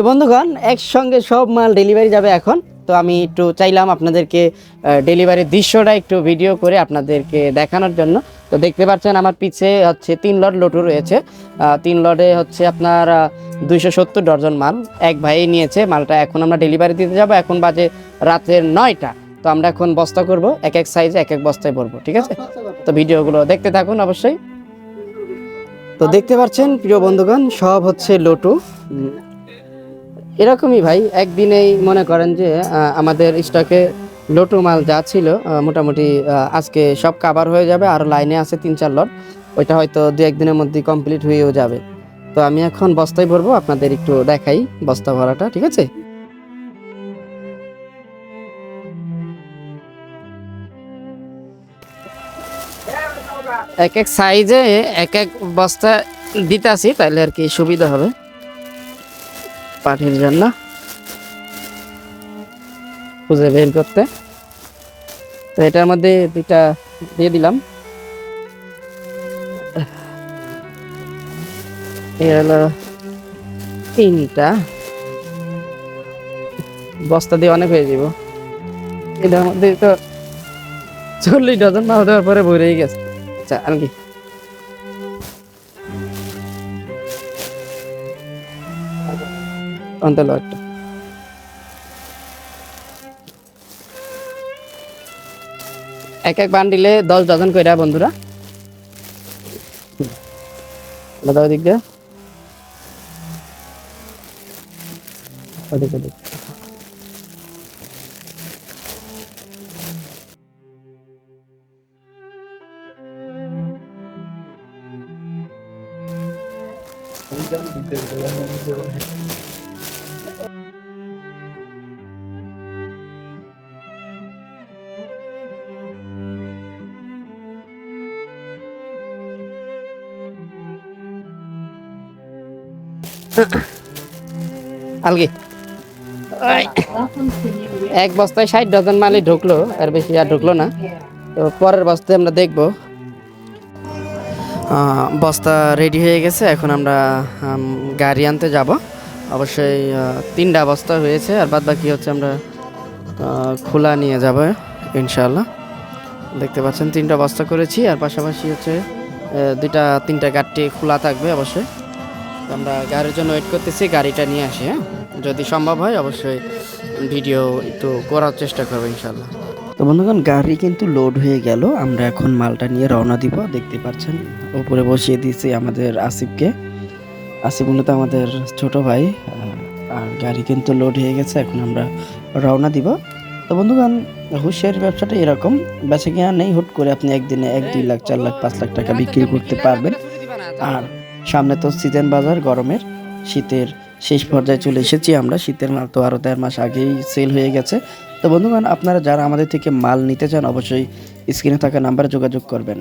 তো বন্ধুগণ, একসঙ্গে সব মাল ডেলিভারি যাবে এখন। তো আমি একটু চাইলাম আপনাদেরকে ডেলিভারির দৃশ্যটা একটু ভিডিও করে আপনাদেরকে দেখানোর জন্য। তো দেখতে পাচ্ছেন আমার পিছে হচ্ছে 3 লট লটু রয়েছে। 3 লটে হচ্ছে আপনার 270 ডজন মাল এক ভাই নিয়েছে মালটা। এখন আমরা ডেলিভারি দিতে যাব, এখন বাজে রাতের 9টা। তো আমরা এখন বস্তা করব, এক এক সাইজে এক এক বস্তায় ভরবো, ঠিক আছে? তো ভিডিওগুলো দেখতে থাকুন অবশ্যই। তো দেখতে পাচ্ছেন প্রিয় বন্ধুগণ, সব হচ্ছে লটু। এরকমই ভাই, একদিনেই মনে করেন যে আমাদের স্টকে লটু মাল যা ছিল মোটামুটি আজকে সব কাভার হয়ে যাবে। আর লাইনে আছে 3-4 লট, ওইটা হয়তো 2-1 দিনের মধ্যে কমপ্লিট হয়েও যাবে। তো আমি এখন বস্তায় ভরবো, আপনাদের একটু দেখাই বস্তা ভরাটা, ঠিক আছে? এক এক সাইজে এক এক বস্তা দিতে আসি, তাহলে আর কি সুবিধা হবে পাঠির জন্য খুঁজে বের করতে। তো এটার মধ্যে 2টা দিয়ে দিলাম। এই হলো 3টা বস্তা দিয়ে অনেক হয়ে যাব। এটার মধ্যে তো 40 ডজন মাল দেওয়ার পরে ভরেই গেছে। আচ্ছা, আর কি অন্তল একটা এক এক বান্ডিলে 10 ডজন কইরা বন্ধুরা। দাদা ওদিক দিয়ে ওদিক ওদিক। আলগি এক বস্তায় 60 ডজন মালই ঢুকলো, আর বেশি আর ঢুকলো না। তো পরের বস্তায় আমরা দেখবো। বস্তা রেডি হয়ে গেছে, এখন আমরা গাড়ি আনতে যাব। অবশ্যই 3টা বস্তা হয়েছে, আর বাদ বাকি হচ্ছে আমরা খোলা নিয়ে যাব ইনশাআল্লাহ। দেখতে পাচ্ছেন 3টা বস্তা করেছি, আর পাশাপাশি হচ্ছে 2-3টা গাড়ি খোলা থাকবে অবশ্যই। আমরা গাড়ির জন্য ওয়েট করতেছি, গাড়িটা নিয়ে আসি। হ্যাঁ, যদি সম্ভব হয় অবশ্যই ভিডিও একটু করার চেষ্টা করবো ইনশাআল্লাহ। তো বন্ধুগণ, গাড়ি কিন্তু লোড হয়ে গেল, আমরা এখন মালটা নিয়ে রওনা দিব। দেখতে পাচ্ছেন উপরে বসিয়ে দিয়েছি আমাদের আসিফকে। আসিফ মূলত আমাদের ছোট ভাই। আর গাড়ি কিন্তু লোড হয়ে গেছে, এখন আমরা রওনা দিব। তো বন্ধুগণ, হুঁশিয়ার ব্যবসাটা এরকম, বেচে কিনা নেই, হুট করে আপনি একদিনে 1-2 লাখ 4 লাখ 5 লাখ টাকা বিক্রি করতে পারবেন। আর সামনে তো সিজন বাজার, গরমের শীতের শেষ পর্যায়ে চলে এসেছি আমরা। শীতের মাল তো আরও 1.5 মাস আগেই সেল হয়ে গেছে। তো বন্ধুগণ, আপনারা যারা আমাদের থেকে মাল নিতে চান অবশ্যই স্ক্রিনে থাকা নাম্বারে যোগাযোগ করবেন।